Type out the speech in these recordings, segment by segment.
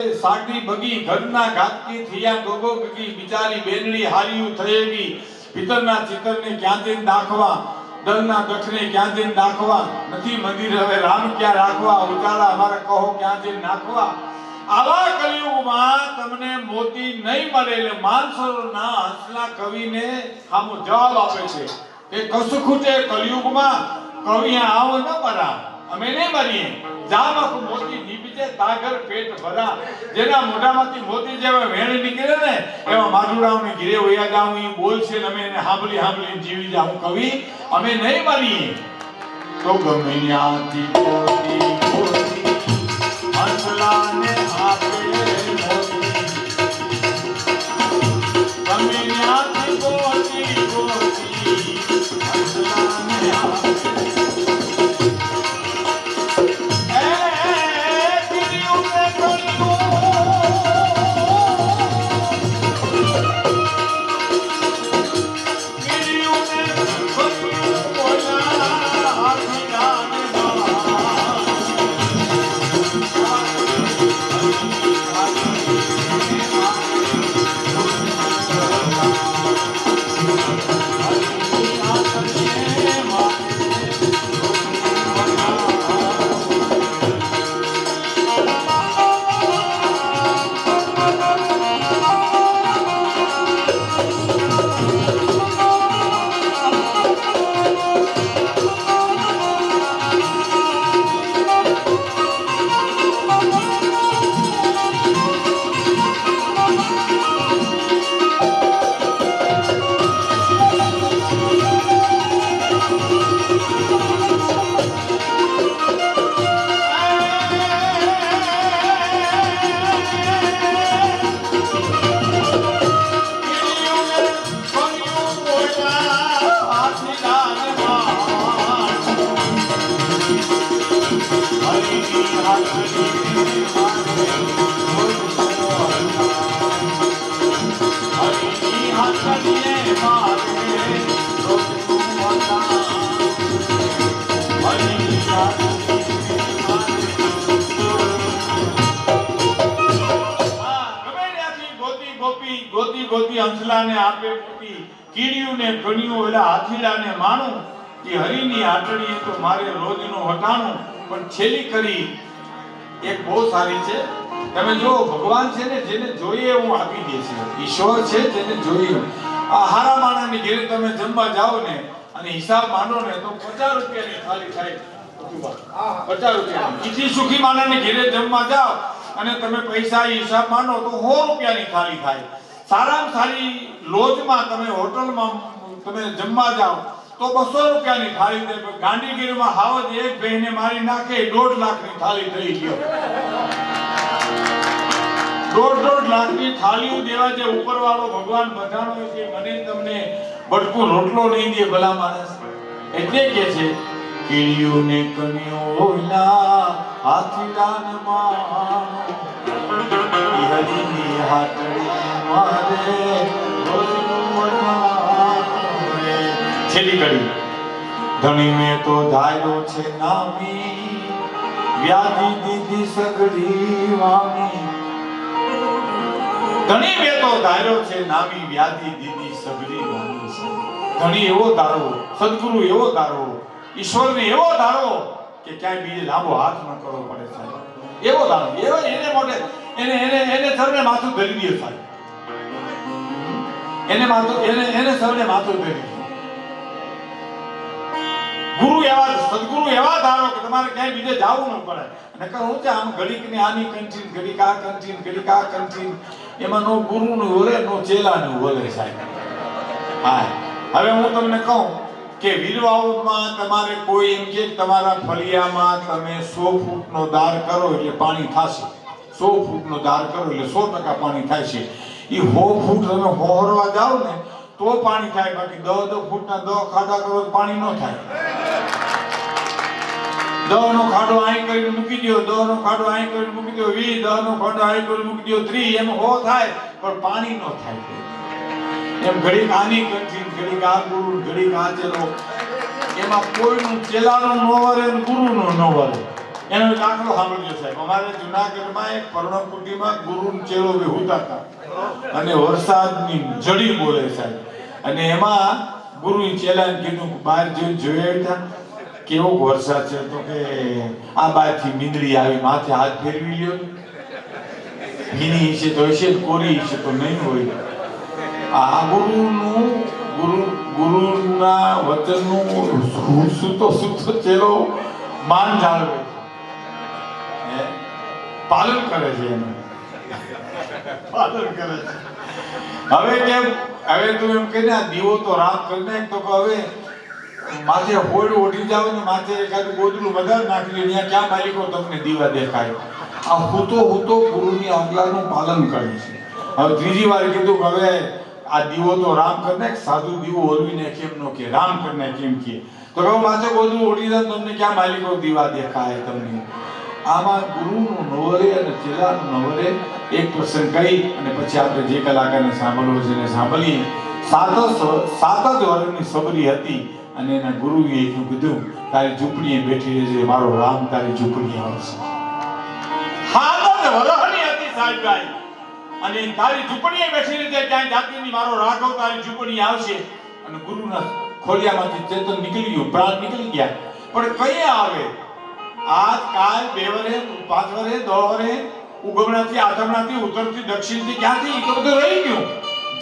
साडी बगी घरना घातकी थिया गोगो गगी बिचारी बेनड़ी हारियू थयेगी भीतरना चितरने ક્યાં જઈને નાખવા દલના ગઠને ક્યાં જઈને નાખવા નથી મંદિર હવે રામ ક્યાં રાખવા ઉજાલા અમારા કહો ક્યાં જઈને નાખવા આવા કલિયુગમાં તમને મોતી નહીં મળે એટલે માનસરોના હંસલા કવિને આમો જવાબ આપે છે કે કશું ખૂટે કલિયુગમાં કવિ આવો ન મરા અમે નહીં મરીએ જામક મોતી નીપજે તાગર પેટ ભરા જેના મોઢામાંથી મોતી જેવા વેણ નીકળે ને એવા માધુરાવને ઘીરે વયા જાઉં ઈ બોલ છે ને અમે એને સાંભળી સાંભળી જીવી જાઉં કવિ અમે નહીં મરીએ તો ગમે ન્યાથી મોતી મોતી હંસલાને આપે મોતી ગમે ન્યાથી મોતી મોતી હંસલાને આપે હંસલાને આપે મોતી કીડીયુને કણિયું એટલે હાથીડાને માણું કે હરીની આટડીએ તો મારે રોજનું હટાણું પણ છેલ્લી કરી એક બહુ સારી છે તમે જો ભગવાન છે ને જેને જોઈએ હું આપી દે છે ઈશ્વર છે જેને જોઈએ આ હારા માણાની ઘરે તમે જમવા જાઓ ને અને હિસાબ માંડો ને તો 50 રૂપિયાની થાળી થાય 50 રૂપિયા ઈજી સુખી માણાની ઘરે જમવા જાઓ અને તમે પૈસા હિસાબ માંડો તો 100 રૂપિયાની થાળી થાય સારામાં સારી લોજમાં તમે હોટલમાં તમે જમવા જાઓ તો 200 રૂપિયાની થાળી દે ગાંધીગીરીમાં હાવજ એક બહેને મારી નાખે 1.5 લાખની થાળી થઈ ગયો 1.5 લાખની થાળીઓ દેવા જે ઉપરવાળો ભગવાન બધાનો છે મને તમને બટકું રોટલો નહીં દે ભલા માણસ એટલે કે છે કીડીઓને કન્યોના હાથીડાને માનો હરીની હાથડી મારે રોજનું મનાવે છેલ્લી કડી ધણી મેં તો ધાર્યો છે નામી વ્યાધિ દીધી સગડી વામી ધણી મેં તો ધાર્યો છે નામી વ્યાધિ દીધી સગડી વામી ધણી એવો ધારો સદગુરુ એવો ધારો ઈશ્વરને એવો ધારો કે ક્યાંય બીજે લાંબો હાથ ન કરવો પડે સાહેબ એવો ધારો એવો એને મોઢે એને સર્વે માથું ધરી દે સાહેબ એને સર્વે માથું ધરી ગુરુ એવા સદગુરુ એવા ધારો કે તમારે ક્યાંય બીજે જાવું ન પડે નકર હું છે આમ ઘડીકની આની કંઠીન ઘડીક આ કંઠીન ઘડીક આ કંઠીન એમાં નો ગુરુનું વરે નો ચેલાનું વરે સાહેબ હા હવે હું તમને કહું કે વીરવાવમાં તમારે કોઈ એમ કે તમારા ફળિયામાં તમે 100 ફૂટનો દાર કરો એટલે પાણી થશે 100 ફૂટનો દાર કરો એટલે 100% પાણી થાય છે ઈ 100 ફૂટ તમે હોરવા જાવ ને તો પાણી થાય બાકી 10 ફૂટના 10 ખાડા કરો પાણી ન થાય 10 નો ખાડો આઈ કરીને મૂકી દો 10 નો ખાડો આઈ કરીને મૂકી દો 20 10 નો ખાડો આઈ કરીને મૂકી દો 30 એમ હો થાય પણ પાણી ન થાય એમ ઘડીક આની કંઠી ઘડીક આ ગુરુ ઘડીક આ ચેલો એમાં કોઈનું ચેલાનો ન વરે ને ગુરુનો ન વરે એનો દાખલો સાંભળજો સાહેબ. અમારે જુનાગઢમાં એક પર્ણકુટીમાં ગુરુ ચેલો બેહુતા હતા અને વરસાદની જડી બોલે સાહેબ. અને એમાં ગુરુ ચેલાને કીધું બહાર જઈને જોયા હતા કેવો વરસાદ છે. તો કે આ બાજુથી મીંદડી આવી માથે હાથ ફેરવી લ્યો. ભીની છે તો હશે, કોરી છે તો નહીં હોય. આ ગુરુના વચનનું સૂતો ચેલો માન જાળવે છે, પાલન કરે છે એનું પાલન કરે છે. હવે કેમ? હવે તું એમ કે આ દીવો તો રાત કરી નાખ. તો હવે માથે હોડ ઓઢી જાવ ને માથે એકાદું ગોદડું વધારે નાખી દે, ત્યાં ક્યાં માલિકો તમને દીવા દેખાય. આ હું તો ગુરુની આજ્ઞાનું પાલન કરે છે. હવે ત્રીજી વાર કીધું કે હવે આ દીવો તો રામ કરીને સાધુ દીવો ઓલવીને કેમ નો કે રામ કરીને કેમ કે. તો કહું માથે ગોદડું ઓઢી જાય તમને ક્યાં માલિકો દીવા દેખાય તમને. આમાં ગુરુનું નવરે અને ચેલાનું નવરે એક પ્રસંગ કહી અને પછી આપણે જે કલાકારને સાંભળવો છે એને સાંભળીએ. સાત જ વર્ષની સબરી હતી અને એના ગુરુએ એટલું કીધું તારી ઝૂંપડીએ બેઠી રહેજે, મારો રામ તારી ઝૂંપડીએ આવશે. 7 જ વર્ષની હતી સાહેબભાઈ અને તારી ઝૂંપડીએ બેઠી રહેજે, ત્યાં જાતિની મારો રાઘવ તારી ઝૂંપડીએ આવશે. અને ગુરુના ખોડિયામાંથી ચેતન નીકળી ગયું, પ્રાણ નીકળી ગયા. પણ કઈ આવે? આજ કાલ 2 વરે 5 વરે 10 વરે ઉગમણાથી આથમણાથી ઉત્તરથી દક્ષિણથી ક્યાંથી એ તો બધું રહી ગયું.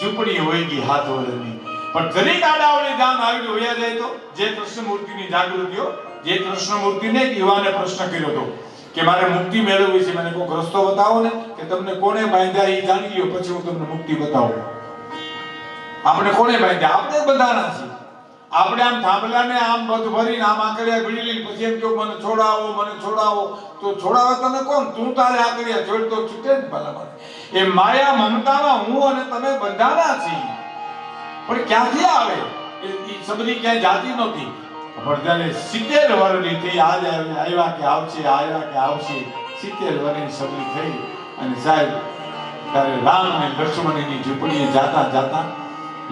ઝૂંપડી હોય ગઈ 7 વર્ષની. પણ જરીક આડાવડી જાન આવી હોયા જાય તો જે કૃષ્ણમૂર્તિની જાગૃતિઓ, જે કૃષ્ણમૂર્તિને યુવાને પ્રશ્ન કર્યો હતો કે મારે મુક્તિ મેળવવી છે, મને કોઈ રસ્તો બતાવો ને કે તમને કોને બાંધ્યા એ જાણી લ્યો પછી હું તમને મુક્તિ બતાવું. આપણે કોને બાંધ્યા? આપણે બધાના છીએ. આપણે આમ થાંભલાને આમ બધું ભરીને આમ આકડિયા ભીડી લઈને પછી એમ કહો મને છોડાવો. તો છોડાવે તને કોણ? તું તારે આકડિયા છોડ તો છૂટે જ ભલા. એ માયા મમતામાં હું અને તમે બંધાના છીએ. પણ ક્યાંથી આવે? એ સબરી ક્યાંય જાતી નહોતી. પણ ત્યારે 70 વર્ષની થઈ, આજ આવ્યા કે આવશે 70 વર્ષની સબરી થઈ. અને સાહેબ ત્યારે રામ અને લક્ષ્મણની ઝૂંપડીએ જાતા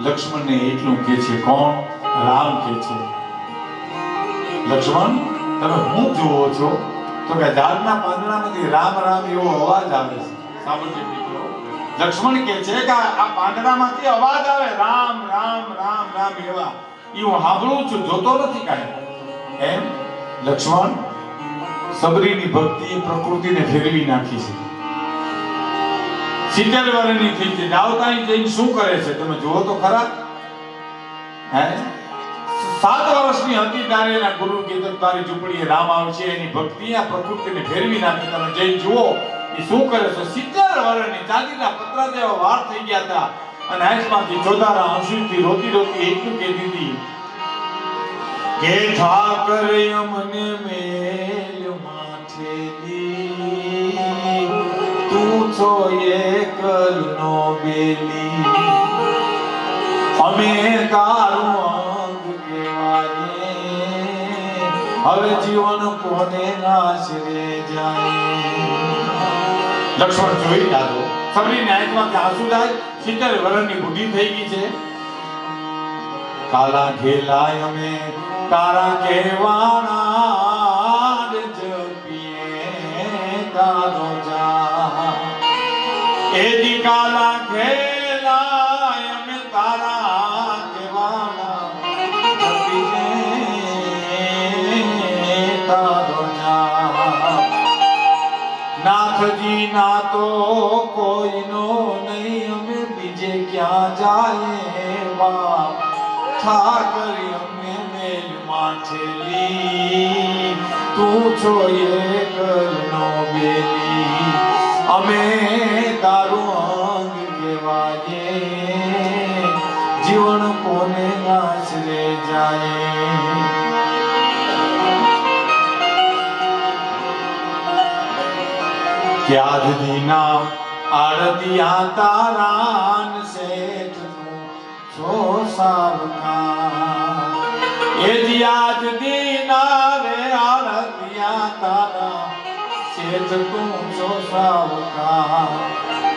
લક્ષ્મણને એટલું કહે છે. કોણ? રામ કહે છે લક્ષ્મણ તમે હું જુઓ છો? તો કે ઝાડના પાંદડામાંથી રામ રામ એવો અવાજ આવે છે. સાંભળજો મિત્રો, લક્ષ્મણ કહે છે કે આ પાંદડામાંથી અવાજ આવે રામ રામ રામ રામ એવા, એ હું સાંભળું છું, જોતો નથી કાંઈ. એમ લક્ષ્મણ સબરીની ભક્તિ પ્રકૃતિને ફેરવી નાખી છે. 70 વર્ષની થઈ છે, આવતા જઈને શું કરે છે તમે જુઓ તો ખરા. 7 વર્ષની હતી ત્યારે એના ગુરુ કીધું તારી ઝૂંપડીએ રામ આવશે. એની ભક્તિ આ પ્રકૃતિને ફેરવી નાખી. તમે જઈને જુઓ એ શું કરે છે. 70 વર્ષની ચાંદીના પતરા જેવા વાર થઈ ગયા હતા અને આંખમાંથી ચોધારા આંસુથી રોતી એટલું કહેતી હતી કે ઠાકર અમને મેલ માથેલી, તું છો એકલનો બેલી, અમે તારું અંગ કહેવાય, હવે જીવન કોને આશરે જાય. લક્ષ્મણ જોઈ જાતો સબરીની આંખમાંથી આંસુ જાય. 70 વર્ષની બુઢી થઈ ગઈ છે. કાલા ઘેલાય અમે તારા કહેવાના જપીએ તારો જા. એ દી કાલા ઘેલાય અમે તારા કહેવાના જપીએ તારો જા. નાથજી ના તો કોઈનો નહીં, અમે બીજે ક્યાં જાય બાપ. ઠાકર અમને મેલ માથેલી, તું છો એકલનો બેલી, અમે તારું અંગ કહેવાય, જીવન કોને આશરે જાય. ત્યાજ દીના આરતિયા તારાન શેઠ છો સાવકા. એ ત્યાજ દીના રે આરતિયા તારા શેઠ તું છો સાવકા.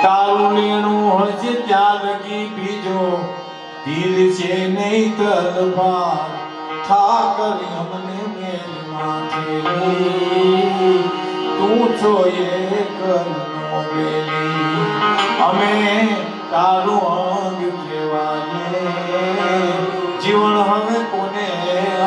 તારું લેણું હશે ત્યાં લગી બીજો તીર છે નહીં તલવાર. ઠાકર અમને મેલ માથેલી તું છો એકલનો બેલી અમે તારું અંગ કહેવાય જીવન હવે કોને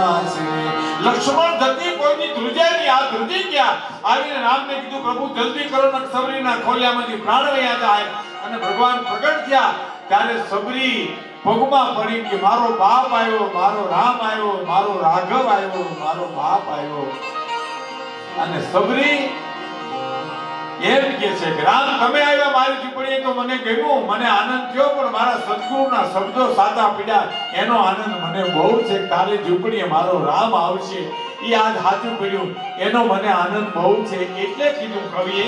આશરે લક્ષ્મણ જતી કોઈની ધ્રુજાય નહીં આ ધ્રુજી ગયા આવીને રામને કીધું પ્રભુ જલ્દી કરો ને સબરીના ખોલિયામાંથી પ્રાણ વયા જાય અને ભગવાન પ્રગટ થયા ત્યારે સબરી પગમાં પડી કે મારો બાપ આવ્યો મારો રામ આવ્યો મારો રાઘવ આવ્યો મારો બાપ આવ્યો અને સબરી એમ કે છે કે રામ તમે આવ્યા મારી ઝૂંપડીએ તો મને ગમ્યું મને આનંદ થયો પણ મારા સદગુરુના શબ્દો સાચા પડ્યા એનો આનંદ મને બહુ છે તારી ઝૂંપડીએ મારો રામ આવશે એ આજ સાચું પડ્યું એનો મને આનંદ બહુ છે એટલે કીધું કવિએ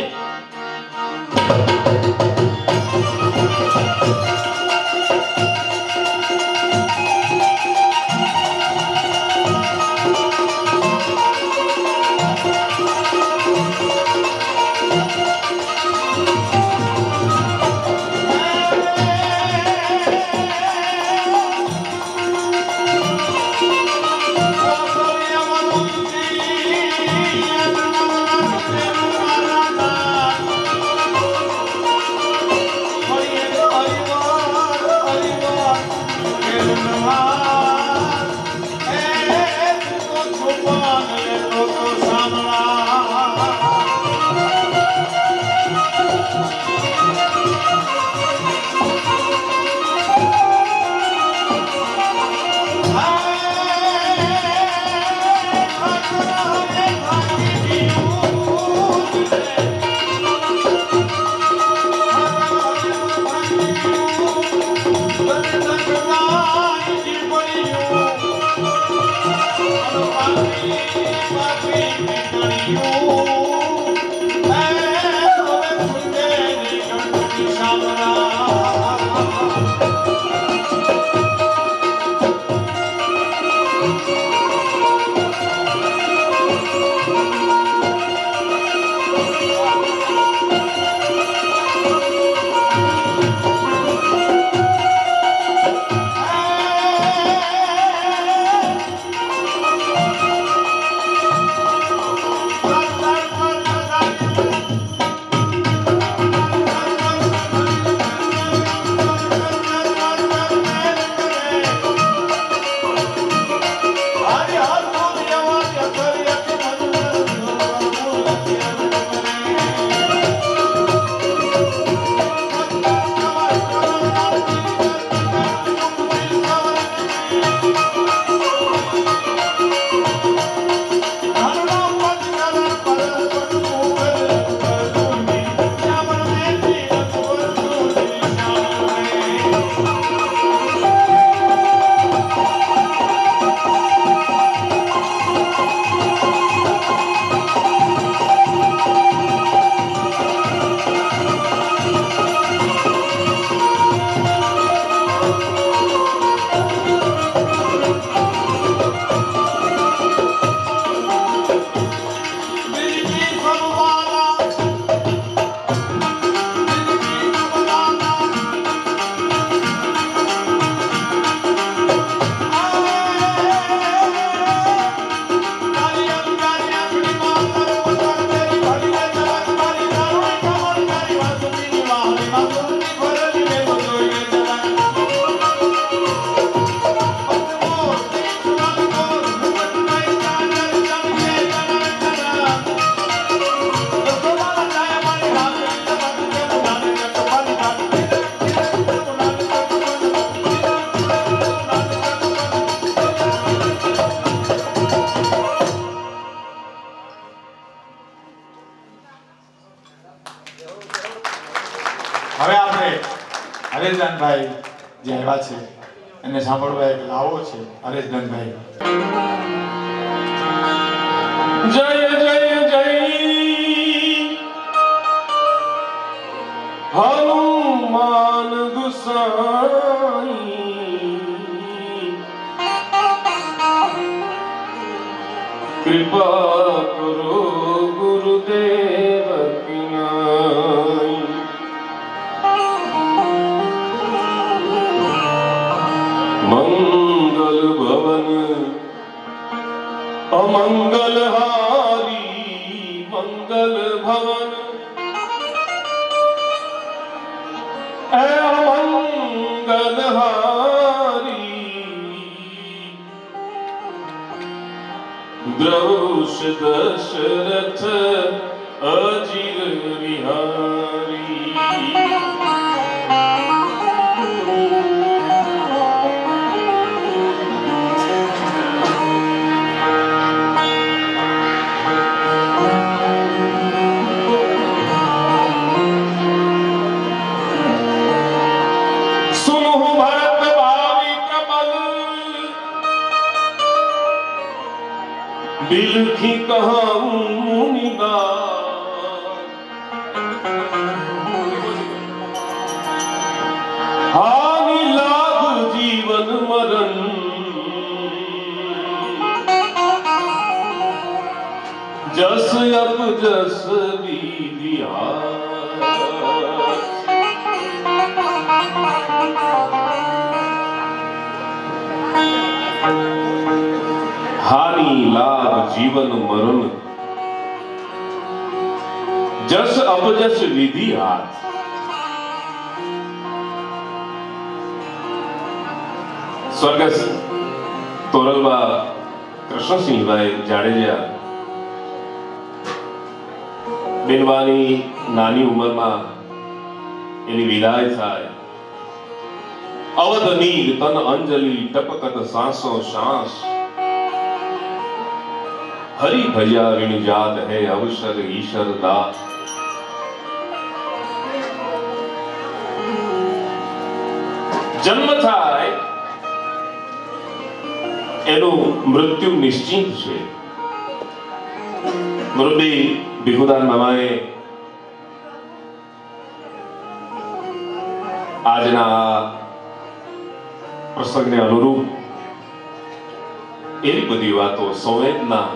હવે આપણે હરેશદાનભાઈ જે આવ્યા છે એને સાંભળવા એક લાવો છે હરેશદાનભાઈ જય જય જય હનુમાન ગુસાઈ કૃપા કરો ગુરુદેવ કિનાઈ મંગલ ભવન અમંગલ એ મંગલહારી દ્રૌષ દશરથ અજીર વિહારી बिलखी कहूं हानि लाभ जीवन मरण जस अप जस विधिया हानि लाभ जीवन मरण जस अपजस विधि हाथ स्वर्गस्थ तोरलबा कृष्णसिंहभाई जाडेजा बेनवानी नानी उंमरमां एनी विदाय थाय अवधनी तन अंजलि टपकत सांसो सांस हरि भैया ऋण जात है अवसर ईश्वर दास जन्म थाय एનું મૃત્યુ નિશ્ચિત છે મુરબી ભીખુદાન મામાએ આજના પ્રસંગને અનુરૂપ એવી બધી વાતો સંવેદના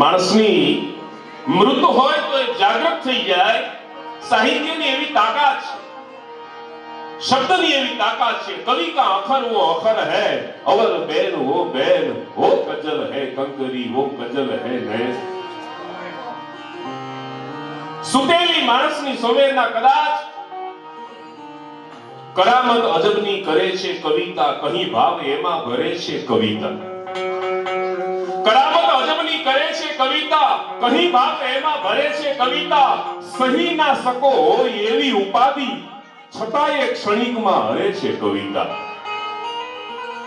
માણસની મૃત હોય તો એ જાગૃત થઈ જાય સાહિત્યની એવી તાકાત છે शब्दनी एवी ताकत है कवि का अखर वो अखर है अवर बैन वो कजल है कंकरी वो कजल है नैन सुतेली मानसनी संवेदना कदाच करामत अजबनी करे छे कविता कहीं भाव एमा भरे छे कविता करामत अजबनी करे छे कविता कहीं भाव एमा भरे छे कविता सही ना सको एवी उपाधि छताय क्षणिक में हरे छे कविता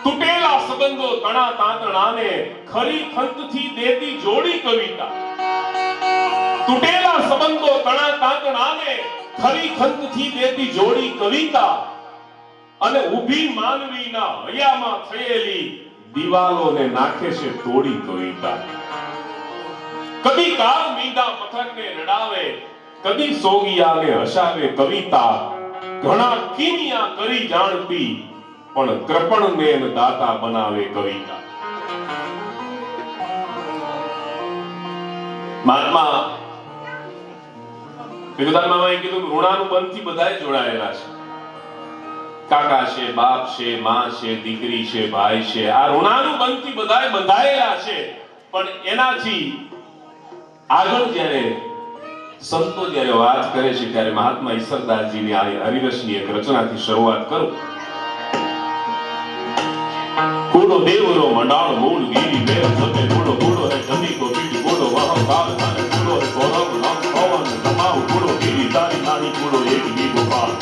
तूटेला संबंधो तणा तांतणाने खरी खंत थी देती जोड़ी कविता तूटेला संबंधो तणा तांतणाने खरी खंत थी देती जोड़ी कविता अने ऊभी मानवीना हयामां थयेली दीवालोने नाखे छे तोड़ी कविता कदी काल मींदा पत्थरने रडावे कदी सोगियाने हसावे कविता घणा कीनिया करी जाणती पण कृपण ने दाता बनावे कविता महात्मा ભીખુદાન મામાએ કીધું ઋણાનું બંધથી બધાય જોડાયેલા છે કાકા છે બાપ છે માં છે દીકરી છે ભાઈ છે આ ઋણાનું બંધથી બધાય બંધાયેલા છે પણ એનાથી આગળ જ્યારે संतो જ્યારે વાત કરે છે ત્યારે મહાત્મા ઈશ્વરદાસજીની આ હરિરસની એક રચનાથી શરૂઆત કરું કૂડો દેવરો મંડાળ મૂળ ગીરી બેર સતે કૂડો કૂડો હે જમી કો પીડ કૂડો મહાકાલ થાને કૂડો હે ગૌરવ નામ પવન જમાવ કૂડો ગીરી તારી નાની કૂડો એક દી ગોપાલ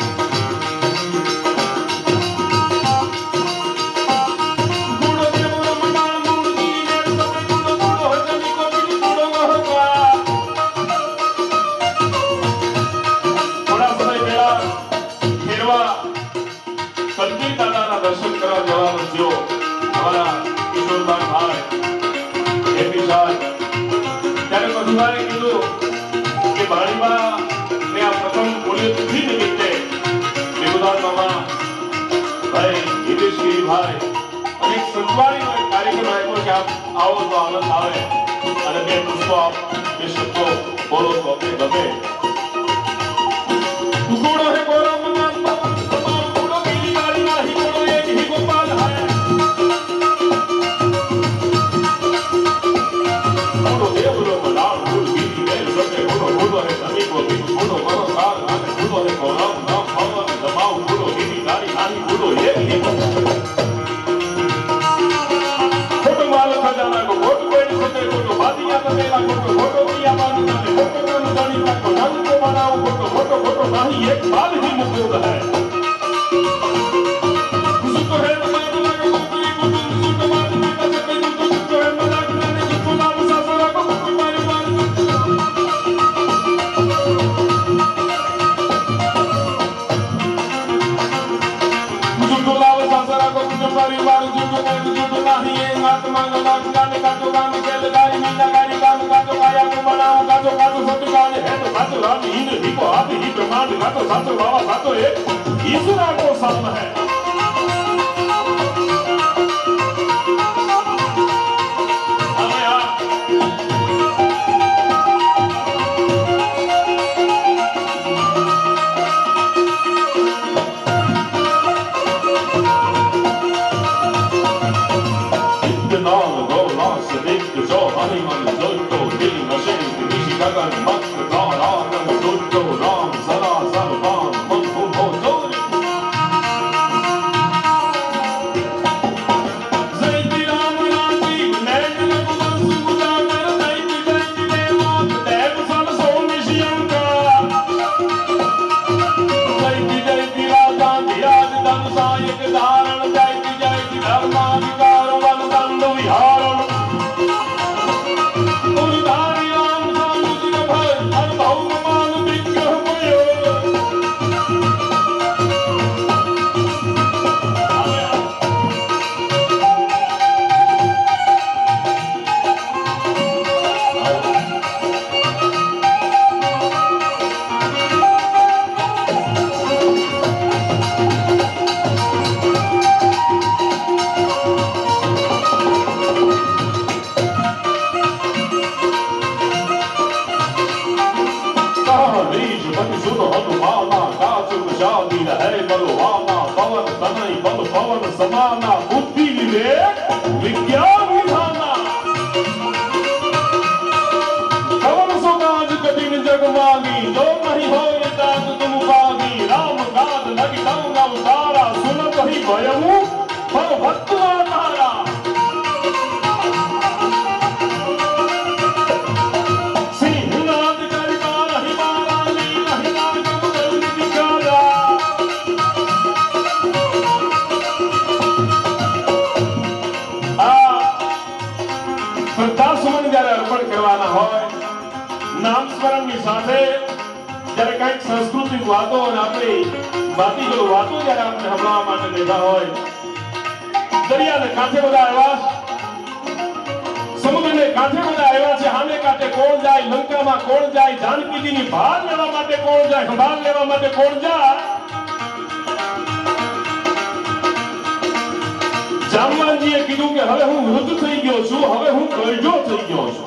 दर्शन करा जवाब जो हमारा किशोरदास भाई एपी साहब ત્યારે મધુભાઈ કીધું કે ભાણીમાં ને આ પ્રથમ પુણ્યતિથિ નિમિત્તે ભીખુદાન મામા ભાઈ હિતેશગીરી ભાઈ અને એક સંતવાણીનો એક કાર્યક્રમ આપ્યો કે આપ આવો તો આનંદ આવે અને બે પુષ્પો આપ બે શબ્દો બોલો તો અમને ગમે ગુણો હે બોલો रंग को बनाओ घोटो घोटो घोटो नहीं एक बाल ही मुकुंद है सुतो है मनाग लगा गोपी कुटुंब सुतो बात में कसपे सुतो है मनाग लाने सुतो लाभ सासरा को कुटुंब मारे बाल सुतो लाभ सासरा को कुटुंब मारे बाल सुतो नहीं ये आत्मा लग गाने का तो गाने के लगाई मीना गाड़ी काम का तो आया को बनाओ का तो सत्य गाने है तो सातो राम इंद्र ही को आप ही ब्रह्मांड का तो सातो बाबा सातो एक ईश्वर को साम है समाना बुद्धि विवेक विज्ञान विधाना कवन सो काज कठिन जग मांगी जो नहीं हो दास तुम पागी राम गाद लगी डाऊंगा उतारा सुनत ही भयमु पर भक्त तारा सिंहनाद करता रही मारा लीला हिला कब जल्दी दिखारा श्रद्धासुमन જ્યારે અર્પણ કરવાના હોય નામ સ્મરણની સાથે જ્યારે કંઈક સાંસ્કૃતિક વાતો અને આપણી ભાતીગળ વાતો જ્યારે આપણે સંભળાવવા માટે બેઠા હોય દરિયાને કાંઠે બધા આવ્યા સમુદ્રને કાંઠે બધા આવ્યા છે સામે કાંઠે કોણ જાય લંકામાં કોણ જાય જાનકીજીની ભાળ લેવા માટે કોણ જાય સંભાળ લેવા માટે કોણ જાય જામવાનજીએ કીધું કે હવે હું વૃદ્ધ થઈ ગયો છું હવે હું ગરજો થઈ ગયો છું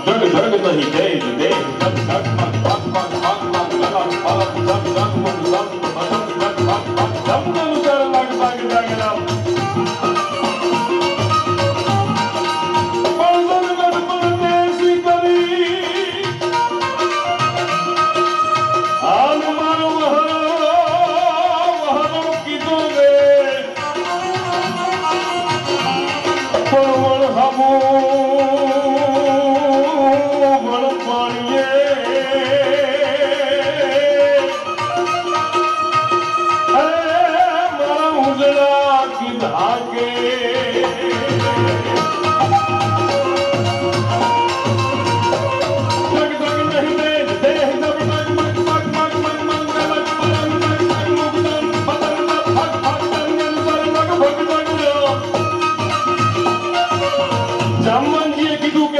જગ જગ નહીં દેજ દેજ જગ જગ મગ મગ મગ મગ મગ લગન પાલક જગ જગ મગ જગ મગ જગ મગ મગ જમનલ કર લગ લગ જગરામ પંજન ગઢ પરદેશી કરી આન મારો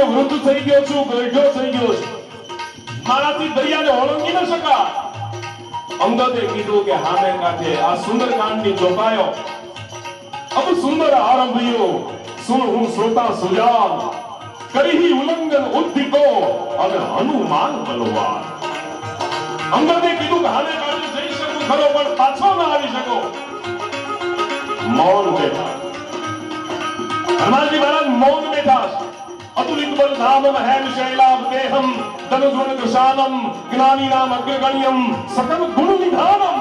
વૃદ્ધ થઈ ગયો છું ગરજો થઈ ગયો છું મારાથી દરિયાને ઓળંગી ન શકા અંગદે કીધું કે હામે કાંઠે આ સુંદરકાંડની ચોપાયો अब सुंदर आरंभियो सुन हूं श्रोता सुजान करी ही उल्लंघन उद्दिको અને હનુમાન બલવાન અંગદે કીધું કે હામે કાંઠે જઈ શકું ખરો પણ પાછો ના આવી શકો મૌન બેઠા હનુમાનજી મહારાજ મૌન બેઠા अतुलित बल धामम हैम शैलाभ देहम धनुर्धर कृशानम ज्ञानी नाम अग्रगण्यम सकल गुण निधानम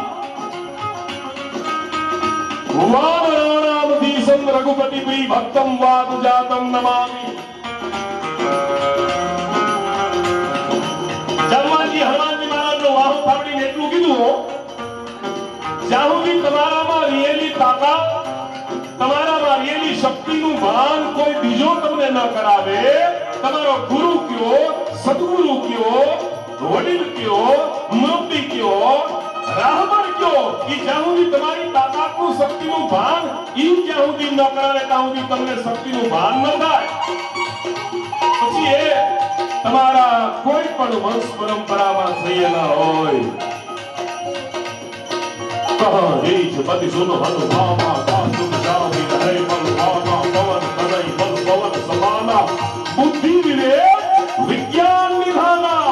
वानराणाम धीसम रघुपति प्रिय भक्तम वात जातम नमामि તમારામાં રહેલી શક્તિનું ભાન કોઈ બીજો તમને ન કરાવે. તમારો ગુરુ કયો, સદગુરુ કયો, વડીલ કયો, મુરબ્બી કયો, રાહબર કયો, ઈ જ્યાં સુધી તમારી તાકાતનું શક્તિનું ભાન ઈ જ્યાં સુધી ન કરાવે ત્યાં સુધી તમને શક્તિનું ભાન ન થાય. પછી એ તમારા કોઈ પણ વંશ પરંપરામાં થયેલા હોય. કહે છે પતિ સુનો હનુમાના કાતુમ જાવી રહે બલવાના પવન તનય બલ પવન સમાના બુદ્ધિ વિવેક વિજ્ઞાન નિધાના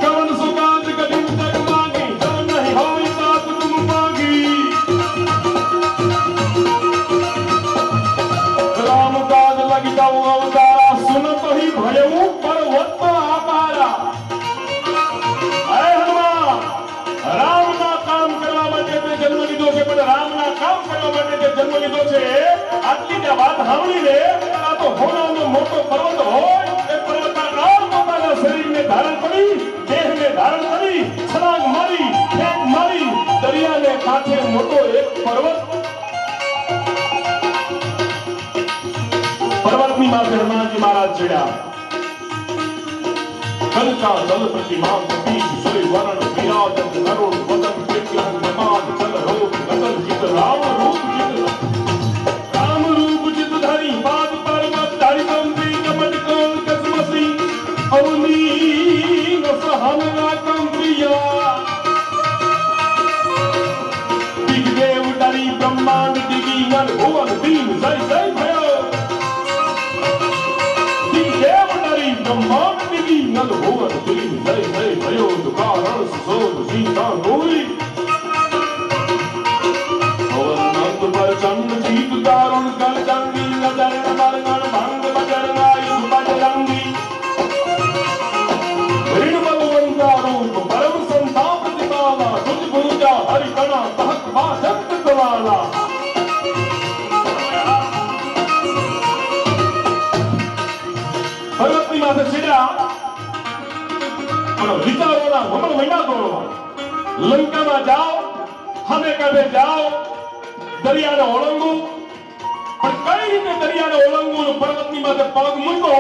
કવન સુકાંત કદિમ તક માગી જન નહીં હોય તાત તુમ માગી. રામ કાજ લગી જાઉ અવતારા સુનત ही ભયવું પર્વત આકારા. રામના કામ કરવા માટે તે જન્મ લીધો છે, પણ રામના કામ કરવા માટે તે જન્મ લીધો છે. આટલી જ વાત સાંભળીને આ તો હોનાનો મોટો પર્વત હોય એ પર્વતાકાર પોતાના શરીરને ધારણ કરી, દેહને ધારણ કરી, છલાંગ મારી, ફેંક મારી, દરિયાને કાંઠે મોટો એક પર્વતની માથે હનુમાનજી મહારાજ ચડ્યા. कनका जल प्रतिमान सतीश सूर्य वरण विराजत करुण वदन विज्ञान नमान चल रूप गगन जित राम रूप जित धारी पाद पर्वत धारी कंपी कमट कोल कसमसी अवनी नसहना कंपिया. दिग्देव डरी ब्रह्मांड दिगी नर भुवन दीन जय जय भयो. दिग्देव डरी ब्रह्मांड नल भुवन दीन जय जय भयो. दुकारण सुसोद सीता नोई भवन नंद पर चंड जीत दारुण कर जंगी नजर नमर गण भंग बजर आयु बजरंगी. ऋण बलवंता रूप परम संताप प्रतिपाला तुझ पूजा हरि कणा तहत बाजत दवाला. पर्वतनी माथे चढ़्या विचारोना वमन महीना दौड़वा. लंका में जाओ, हमें कभी जाओ, दरिया ने ओलंगू, पर कई रीते दरिया ने ओलंगू ने पर्वतनी माथे पग मूको.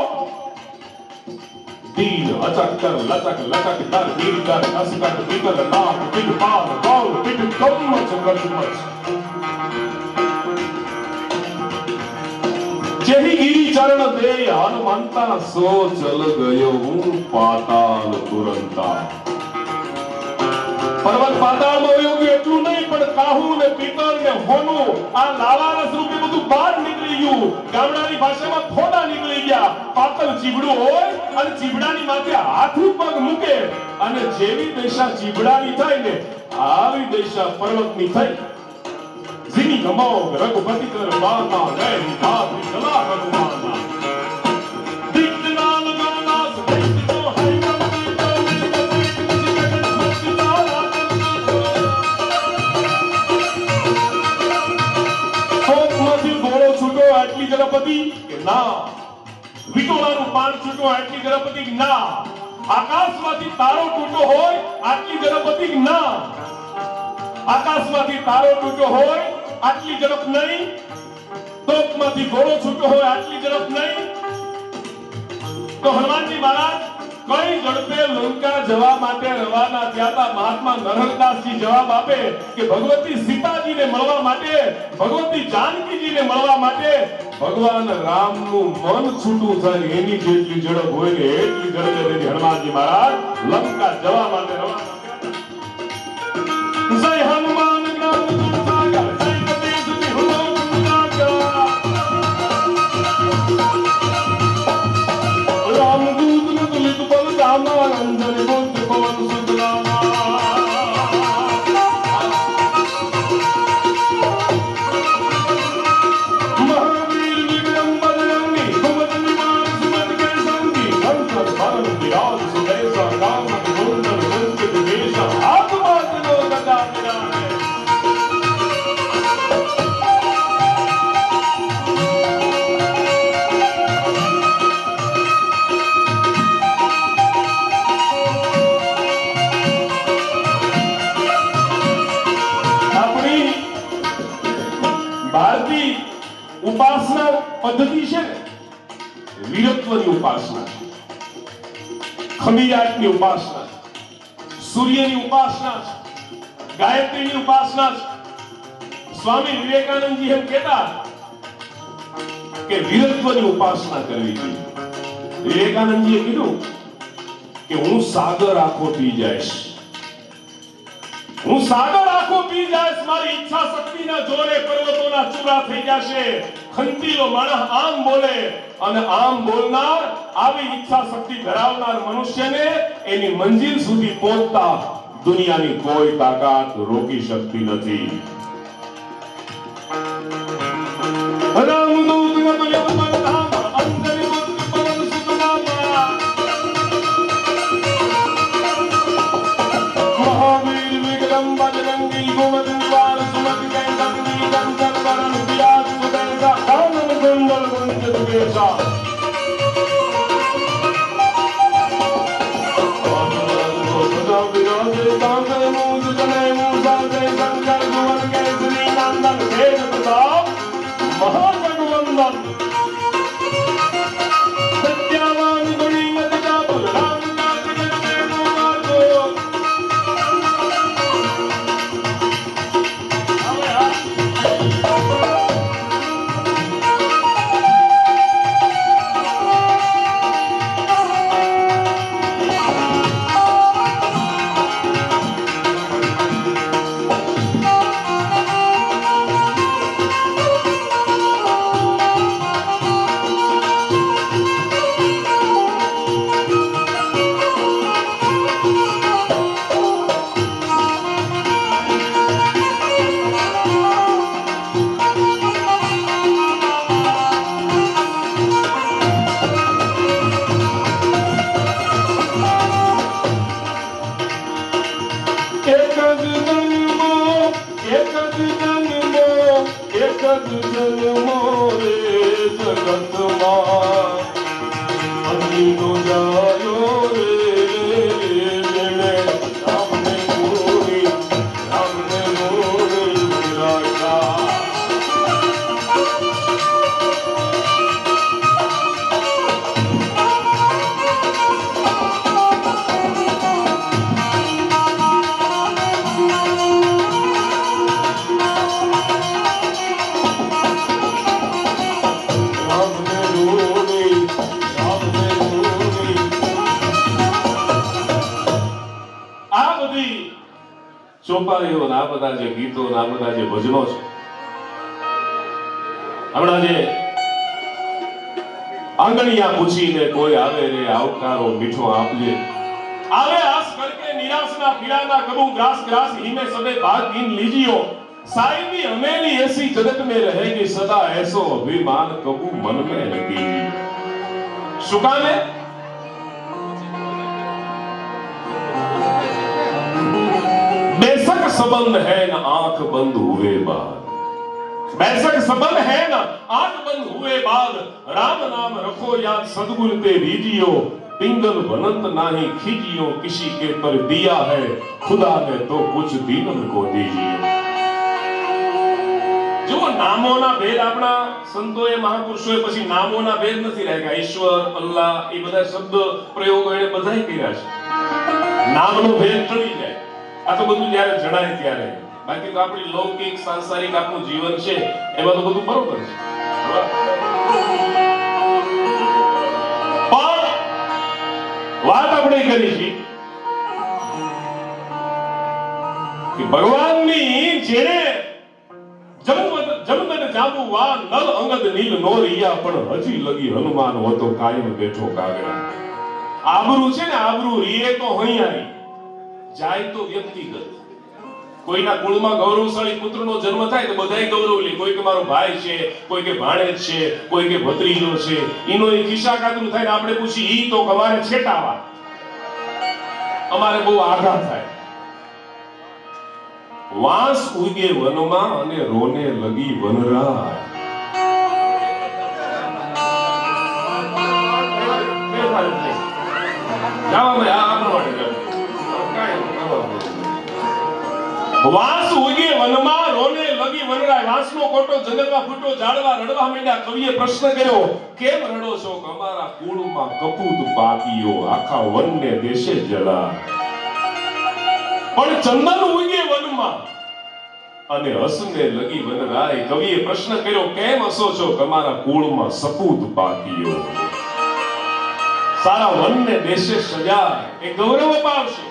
दीन अचक कर लचक लचक कर नील कर हस कर बिगल नाक बिग पाल गौर बिग कमच गजमच. जेही गिरी चरण दे हनुमंता सो चल गयो हूं पाताल तुरंता. पर्वत पाताल में वयो गयो એટલું નહીં, પણ કાહુ ને પીતળ ને હોનું આ લાવારસ રૂપે બધું બહાર નીકળી ગયું. ગામડાની ભાષામાં થોડા નીકળી ગયા. પાતળ ચીબડું હોય અને ચીબડાની માથે હાથું પગ મૂકે અને જેવી દિશા ચીબડાની થાય ને આવી દિશા પર્વતની થઈ. जिनी गमो रघुपति कर बाना गैरी भाभी चला रघुमाना. दिखना लगाना सदैव तो हरि कंपी तो मेरी कसीट निज गगन भक्ति तारा कोकમાંથી ગોળો છૂટો આટલી ઝડપથી કે ના. વિટોળાનું પાન છૂટો આટલી ઝડપથી કે ના. આકાશમાંથી તારો તૂટો હોય આટલી ઝડપથી કે ના. આકાશમાંથી તારો તૂટો હોય આટલી ઝડપ નહીં. તોપમાંથી ઘોડો છૂટો હોય આટલી ઝડપ નહીં. તો હનુમાનજી મહારાજ કઈ ઝડપે લંકા જવા માટે રવાના થયા હતા. મહાત્મા નરહરદાસજી જવાબ આપે કે ભગવતી સીતાજીને મળવા માટે, ભગવતી જાનકીજીને મળવા માટે ભગવાન રામનું મન છૂટું થાય એની જેટલી ઝડપ હોય ને એટલી ઝડપે હનુમાનજી મહારાજ લંકા જવા માટે રવાના થયા. જય હનુમાન જ્ઞાન ગુણ સાગર જય કપીશ વિહુલો ગુણાગર. राम दूत ने तुलित बल दामा अंजलि बुद्ध पवन सुतलामा. महावीर विक्रम बजरंगी कुमत निवार सुमन के संगी. कंकर भरण विराज सुबेसा राम कुंडल कुंचित वेश आत्मा जनो गदा विराजे. પદ્ધતિ છે ને વીરત્વની ઉપાસના છે, ખમીરાટની ઉપાસના છે, સૂર્યની ઉપાસના છે, ગાયત્રીની ઉપાસના છે. સ્વામી વિવેકાનંદજી એમ કહેતા કે વીરત્વની ઉપાસના કરવી જોઈએ. વિવેકાનંદજીએ કીધું કે હું સાગર આખો પી જઈશ, હું સાગર આખો પી જઈશ, મારી ઈચ્છા શક્તિના જોરે પર્વતોના ચૂરા થઈ જશે. ખંતીલો માણસ આમ બોલે અને આમ બોલનાર, આવી ઈચ્છા શક્તિ ધરાવનાર મનુષ્યને એની મંજિલ સુધી પહોંચતા દુનિયાની કોઈ તાકાત રોકી શકતી નથી. રામદૂત ગમયો પરધામ અંજલિ મુક્તિ પરમ સુખનામા. મહાવીર વિક્રમ બજરંગી ગોમદવાલ સુમતિ જય સંગી કંચન વરણ વિરાજ સુબેસા કાનન ગુંડલ ગુંજત કેસા. વિરાજે કાંગર મૂજ જને મૂજા જય શંકર ભુવન કેસરી નંદન વેદ પ્રતાપ महागठबंधन सत्यावान गुणी मत जाप राम नाथ जग में मार्गो. जन्मो रे जगतમાં અગ્નિનો જાયો રે જેણે રામને મોરી વિરાજા. ચોપાઈઓ ના બધા જે ગીતો ના બધા જે ભજનો છે, હમણાં જે આંગણિયા પૂછીને કોઈ આવે રે આવકારો મીઠો આપજે, આવે આસ કરકે નિરાશ ના ખીલાના કબૂ ગ્રાસ ગ્રાસ હિમે સબે भाग गिन लीजियो. साहिबी हमेली ऐसी जगत में रहेगी सदा, ऐसो अभिमान कबू मन में न कीजिए. શું કામે? बेशक संबंध है न आंख बंद हुए बाद, बेशक संबंध है न आंख बंद हुए बाद, राम नाम रखो याद सदगुण ते रीजियो. पिंगल बनंत नाही खीजियो, किसी के पर दिया है खुदा ने तो कुछ दीनन को दीजिए. જો નામોના ભેદ આપણા સંતોએ મહાપુરુષોએ પછી નામોના ભેદ નથી રાખ્યા. ઈશ્વર, અલ્લાહ એ બધા શબ્દ પ્રયોગો એને બધાય કર્યા છે. નામનો ભેદ ટળી જાય. આ તો બધું જ્યારે જણાય ત્યારે, બાકી તો આપણી લૌકિક સાંસારિક આપણું જીવન છે એમાં તો બધું બરોબર છે. પણ વાત આપણે કરી છે કે ભગવાનની જેણે જમદન જાંબુવા નલ અંગદ નીલ નો રિયા, પણ હજી લગી હનુમાન હોતો કાયમ બેઠો કાગડા. આબરૂ છે ને, આબરૂ રીએ તો હૈયારી જાય તો વ્યક્તિગત. કોઈના કુળમાં ગૌરવશાળી પુત્રનો જન્મ થાય તો બધાય ગૌરવ લે. કોઈ કે મારો ભાઈ છે, કોઈ કે ભાણેજ છે, કોઈ કે ભત્રીજો છે, ઈનો એ ખિસ્સા કાતરું થાય ને આપણે પૂછી ઈ તો અમારે છેટાવા, અમારે બહુ આઘાત થાય. વાંસ ઉગે વનમાં અને રોને લગી વનરાય. વાંસ ઉગે વનમાં રોને લગી વનરાય વાંસનો કોટો જંગલમાં ફૂટો ઝાડવા રડવા માંડ્યા. કવિએ પ્રશ્ન કર્યો, કેમ રડો છો? કે અમારા કુળમાં કપૂત પાકીઓ આખા વનને દેશે જલા. પણ ચંદન ઉગે વનમાં અને હસને લગી વનરાય. કવિએ પ્રશ્ન કર્યો, કેમ હસો છો? કે અમારા કુળમાં સપૂત પાકીઓ સારા વનને દેશે સજા. એ ગૌરવ અપાવશે.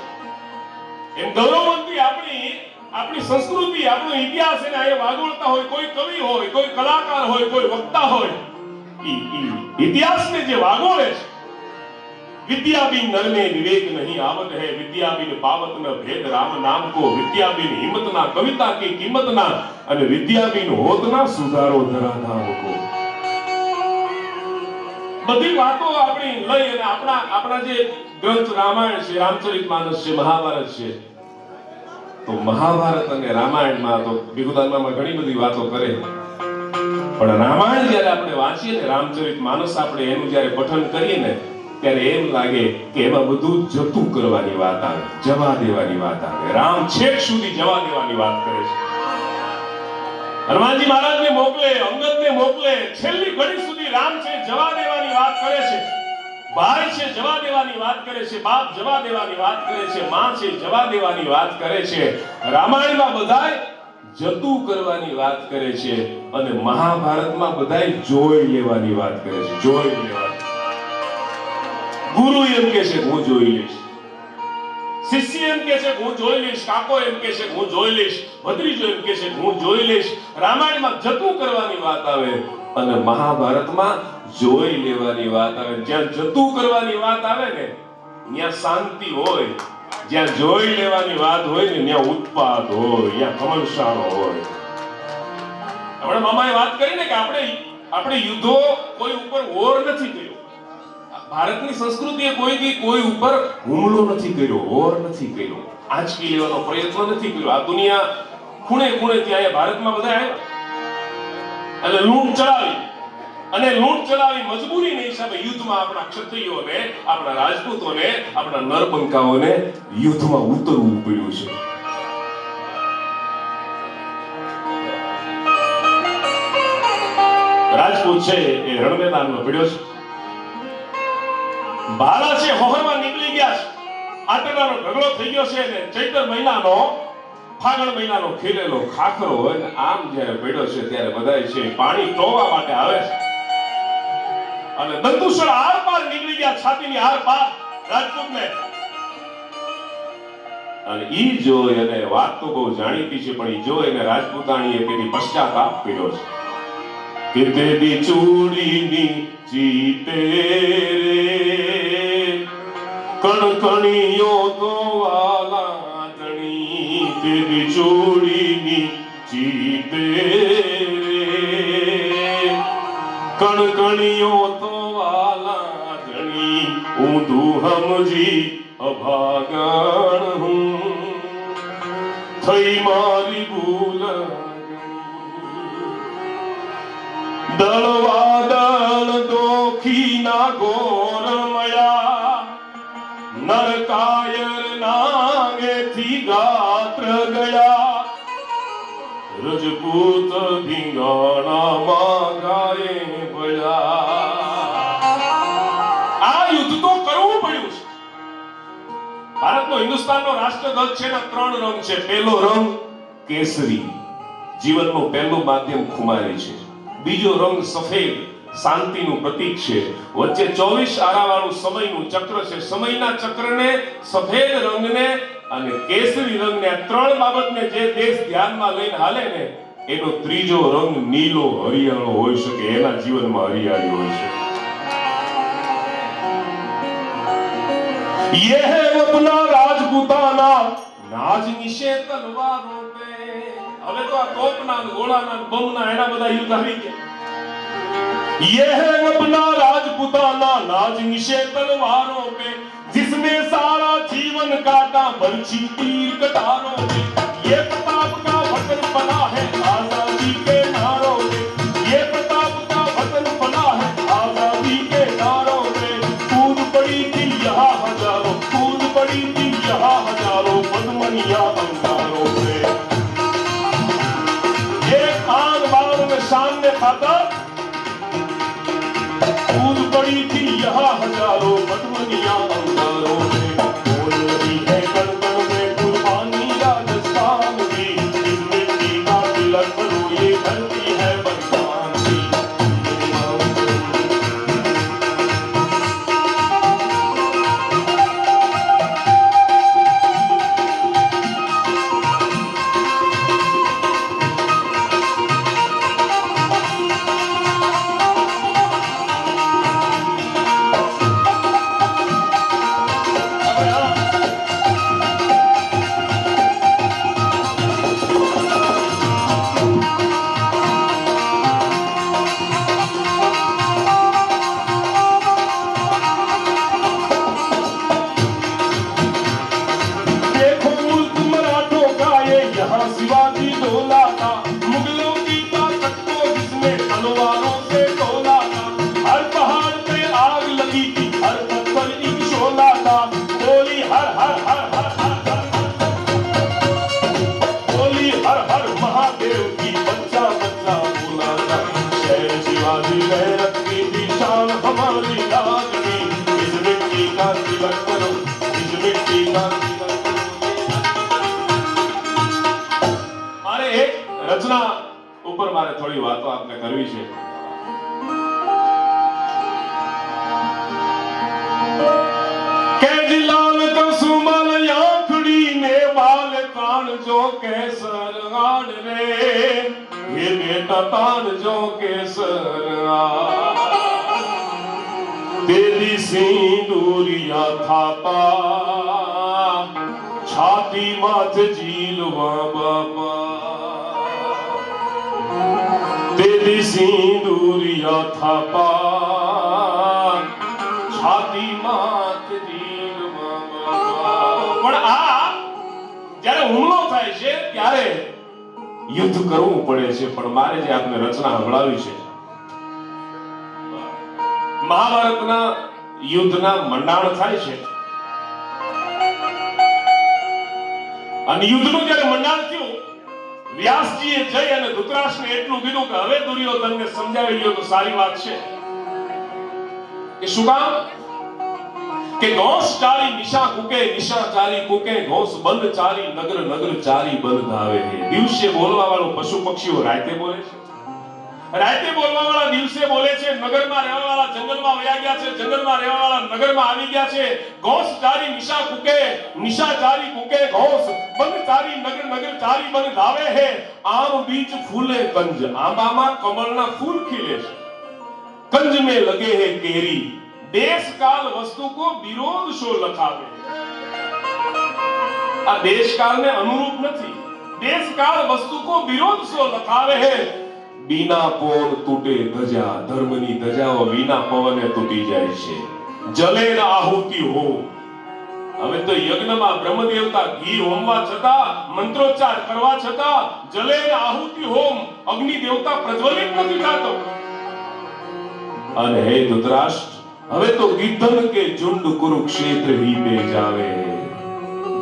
એમ ગૌરવવંતી આપણી સંસ્કૃતિ, આપણો ઇતિહાસ એને આ વાગોળતા હોય, કોઈ કવિ હોય, કોઈ કલાકાર હોય, કોઈ વક્તા હોય, ઇતિહાસને જે વાગોળે છે. વિદ્યાબીન નરને વિવેક નહીં આવત હૈ, વિદ્યાબીન પાવત ન ભેદ રામ નામ કો, વિદ્યાબીન હિંમત ના કવિતા કી કિંમત ના, અને વિદ્યાબીન હોત ના સુધારો ધરા નામ કો. બધી વાતો આપણી લઈ અને આપણા જે ગ્રંથ રામાયણ છે, રામચરિતમાનસ છે, મહાભારત છે, તો મહાભારત અને રામાયણમાં તો ભીખુદાનમાં ઘણી બધી વાતો કરે, પણ રામાયણ જ્યારે આપણે વાંચીએ ને, રામચરિતમાનસ આપણે એનું જ્યારે પઠન કરીએ ને, ત્યારે એમ લાગે કે એમાં બધું જતું કરવાની વાત આવે, જવા દેવાની વાત આવે. રામ છેક સુધી જવા દેવાની વાત કરે છે. હનુમાનજી મહારાજને મોકલે, અંગદને મોકલે, છેલ્લી ઘડી સુધી રામ છે જવા દેવાની વાત કરે છે. ભાઈ છે જવા દેવાની વાત કરે છે, બાપ જવા દેવાની વાત કરે છે, માં છે જવા દેવાની વાત કરે છે. રામાયણમાં બધાય જતું કરવાની વાત કરે છે, અને મહાભારતમાં બધાય જોઈ લેવાની વાત કરે છે. જોઈ લેવાની. ગુરુ એમ કે છે હું જોઈ લઈશ, શિષ્ય એમ કે છે હું જોઈ લઈશ, કાકો એમ કે છે હું જોઈ લઈશ, ભત્રીજો એમ કે છે હું જોઈ લઈશ. રામાયણમાં જતું કરવાની વાત આવે અને મહાભારતમાં જોઈ લેવાની વાત આવે. જ્યાં જતું કરવાની વાત આવે ને ત્યાં શાંતિ હોય, જ્યાં જોઈ લેવાની વાત હોય ને ત્યાં ઉત્પાદ હોય, ત્યાં કમળશાળો હોય. આપણે મામાએ વાત કરી ને કે આપણે યુદ્ધો કોઈ ઉપર વોર નથી કર્યો. ભારતની સંસ્કૃતિએ કોઈ ઉપર હુમલો નથી કર્યો, વોર નથી કર્યો, આંચકી લેવાનો પ્રયત્ન નથી કર્યો. આ દુનિયા ખૂણે ત્યાં ભારતમાં બધા આવ્યા એટલે લૂંટ ચલાવી મજબૂરીને હિસાબે યુદ્ધમાં આપણા ક્ષત્રિયોને, આપણા રાજપૂતોને, આપણા નરબંકાઓને યુદ્ધમાં ઉતરવું પડ્યું છે. રાજપૂત છે એ રણમેદાનમાં પડ્યો છે. બાલા છે હોહરમાં નીકળી ગયા છે. આટલાનો ઢગલો થઈ ગયો છે ને ચૈત્ર મહિનાનો, ફાગણ મહિનાનો ખીલેલો ખાખરો હોય ને આમ જ્યારે પડ્યો છે ત્યારે બધાય છે પાણી ટોવા માટે આવે છે. અને દંતુસળ આર પાર નીકળી ગયા, છાતીની આર પાર રાજપૂતને. અને ઈ જોઈ અને વાત તો બહુ જાણીતી છે, પણ ઈ જોઈ અને રાજપૂતાણીએ તેની પશ્ચાતાપ કર્યો છે કે તેદી ચૂડીની જીતે રે કણકણીયો તો વાલાતણી, તેદી ચૂડીની જીતે રે કણકણીયો તો વાલાતણી, ઊંધું સમજી અભાગણ હું થઈ મારી ભૂલ. દળવાદળ દોખીના ગોરમયા, નરકાયર નાગેથી ગાત્ર ગયા, રજપૂત ધીંગાણામાં ગાયે ભયા. આ યુદ્ધ તો કરવું પડ્યું છે. ભારતનો, હિન્દુસ્તાનનો રાષ્ટ્રધ્વજ છે ને 3 રંગ છે. પહેલો રંગ કેસરી, જીવનનું પહેલું માધ્યમ ખુમારી છે. બીજો રંગ સફેદ, શાંતિનું પ્રતીક છે. વચ્ચે 24 આરાવાળું સમયનું ચક્ર છે. સમયના ચક્રને, સફેદ રંગને અને કેસરી રંગને, આ 3 બાબતને જે દેશ ધ્યાનમાં લઈને હાલે ને, એનો ત્રીજો રંગ નીલો હરિયાળો હોઈ શકે. એના જીવનમાં હરિયાળી હોય છે. ये है अपना राजपूताना नाज निशे तलवारों पे. હવે તો આ તોપના, ગોળાના, બમના એના બધા યુદ્ધ આવી ગયા. ये है अपना राजपूताना नाज निशे तलवारों पे, जिसने सारा जीवन काटा बरछी तीर कटारों पे. ये प्रताप का वतन बना है आजादी के नारों पे, ये प्रताप का वतन बना है आजादी के नारों पे. कूद पड़ी थी यहाँ हजारों, कूद पड़ी थी यहाँ हजारों बदमनिया अंगारों पे. यहाँ हजारों बदमनिया अंगारों में बोल रही है कण कण में कुर्बानी राजस्थान की। इस मिट्टी का तिलक करो ये धरती है बलिदान की। देखो मुल्क मराठों का ये यहाँ शिवाजी डोला था। मुगलों की ताकत को जिसने तलवारों से तोला था। हर पहाड़ पे आग लगी थी, हर पत्थर एक शोला था। बोली हर हर हर हर हर हर हर। बोली हर हर महादेव की बच्चा बच्चा बोला था। शहर शिवाजी गैरत की निशान हमारी राज की। इस मिट्टी का तिलक करो, इस मिट्टी का तिलक करो। મારે એક રચના ઉપર મારે થોડી વાતો આપને કરવી છે। કેજલાલ કસુમલ આંખડી ને બાલ કાન જો કેસર ગાડ રે હે બેટા તાન જો કેસર તેરી સિંદૂરિયા થાપા છાતી માથ ઝીલવા બાપા તેરી સિંદૂરિયા થાપા છાતી માથ ઝીલવા બાપા। પણ આ જ્યારે હુમલો થાય છે ત્યારે યુદ્ધ કરવું પડે છે। પણ મારે જે આપને રચના સંભળાવી છે મહાભારતના યુદ્ધના મંડાણ થાય છે અને યુદ્ધનું જ્યારે મંડાણ થયું વ્યાસજીએ જઈ અને ધૃતરાષ્ટ્રને એટલું કીધું કે હવે દુર્યોધનને સમજાવી લ્યો તો સારી વાત છે કે શું કામ કે ઘોષ ચારી નિશા ચારી કુકે ઘોષ બંધ ચારી નગર નગર ચારી બંધ ધાવે છે। દિવસે બોલવા વાળો પશુ પક્ષીઓ રાતે બોલે છે, રાતે બોલવા વાળા દિવસે બોલે છે। નગરમાં રહેવા વાળા જંગલમાં વયા ગયા છે, જંગલમાં રહેવા વાળા નગરમાં આવી ગયા છે। ઘોષ ચારી નિશા ચારી કુકે ઘોષ બંધ ચારી નગર નગર ચારી બંધ ધાવે है। आम बीच फूले कंज, आंबाમાં કમળના ફૂલ ખીલે છે। कंज में लगे है केरी, देश काल वस्तु को विरोध शो लखावे। आ देश काल ने अनुरूप નથી। देश काल वस्तु को विरोध शो लखावे है। बिना पवन तूटे धजा, धर्मनी धजाओ विना पवने तूटी જાય છે। જલે આહુતિ હો, હવે તો યજ્ઞમાં બ્રહ્મ દેવતા ઘી હોમવા છતાં મંત્રોચ્ચાર કરવા છતાં જલે આહુતિ હોમ અગ્નિ દેવતા પ્રજ્વલિત નથી થતો। અને હે ધૃતરાષ્ટ્ર હવે તો ગિદ્ધન કે ઝુંડ કુરુક્ષેત્ર ही पे जावे।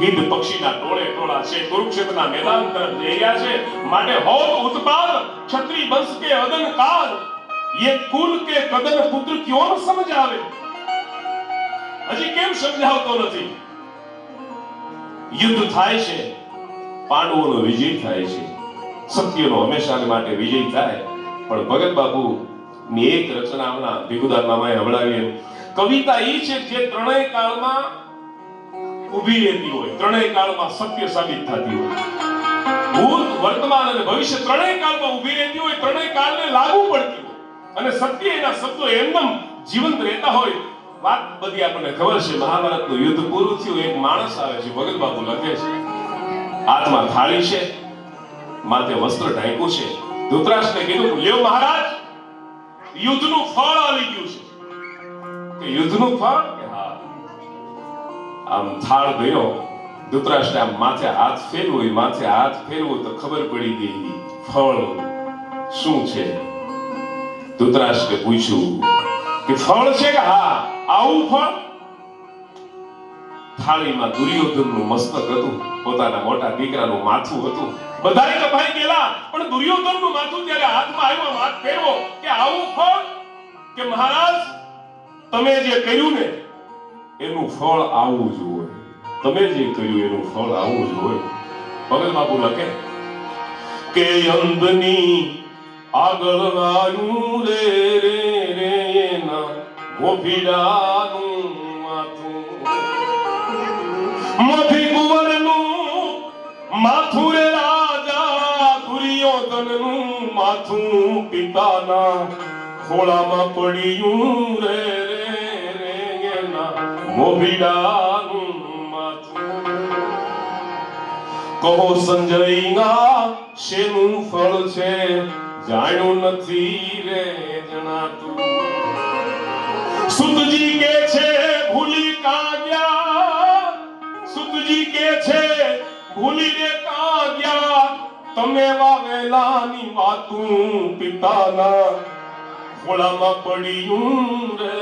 ગિદ્ધ પક્ષીના ટોળે ટોળા છે કુરુક્ષેત્રના મેદાન તરફ જઈ રહ્યા છે। માટે હો ઉત્પાદ ક્ષત્રિય વંશ કે અદન કાલ, ये कुल के कदन पुत्र क्यों न समझावे। હજી કેમ સમજાવતો નથી। યુદ્ધ થાય છે, પાંડવોનો વિજય થાય છે, સત્યનો હંમેશાને માટે વિજય થાય। પણ ભગત બાપુ ની એક રચના હમણાં ભીખુદાસ મામાએ સંભળાવી। કવિતા એ છે જે ત્રણેય કાળમાં ઊભી રહેતી હોય, ત્રણેય કાળમાં સત્ય સાબિત થતી હોય। ભૂત વર્તમાન અને ભવિષ્ય ત્રણેય કાળમાં ઊભી રહેતી હોય, ત્રણેય કાળને લાગુ પડતી હોય અને સત્ય એના શબ્દો એમનેમ જીવંત રહેતા હોય। વાત બધી આપણને ખબર છે। મહાભારતનું યુદ્ધ પૂરું થયું, એક માણસ આવે છે, ભગત બાપુ લખે છે, હાથમાં થાળી છે, માથે વસ્ત્ર ઢાંક્યું છે। ધૃતરાષ્ટ્રને કીધું લ્યો મહારાજ યુદ્ધનું ફળ આવી ગયું છે। કે યુદ્ધનું ફળ કે હા। આમ થાળ ગયો, ધૃતરાષ્ટ્ર આમ માથે હાથ ફેરવો, માથે હાથ ફેરવો તો ખબર પડી ગઈ ફળ શું છે। ધૃતરાષ્ટ્રે પૂછ્યું કે ફળ છે કે હા આવું ફળ। થાળીમાં દુર્યોધનનું મસ્તક હતું, પોતાના મોટા દીકરાનું માથું હતું। બધાય કપાઈ ગયેલા, પણ દુર્યોધનનું માથું જ્યારે હાથમાં આવ્યું, હાથ ફેરવો કે આવું ફળ કે મહારાજ તમે જે કર્યું ને એનું ફળ આવું જ હોય. તમે જે કર્યું એનું ફળ આવું જ હોય. ભગત બાપુ લખે કે અંધની આગળ આવ્યું રે રે રે એના ગોભીડાનું માથું, મથી કુંવરનું માથું રે રાજા દુર્યોધનનું માથું પિતાના ખોળામાં પડ્યું રે રે રે એના ગોભીડાનું માથું. કહો સંજયના શેનું ફળ છે જાણ્યું નથી રે જણાતું. સુતજી કે છે ભૂલી કા ગયા, સુતજી કે છે ભૂલી રે કા ગયા, તમે વાવેલાની વાતું પિતાના ખોળામાં પડ્યું રે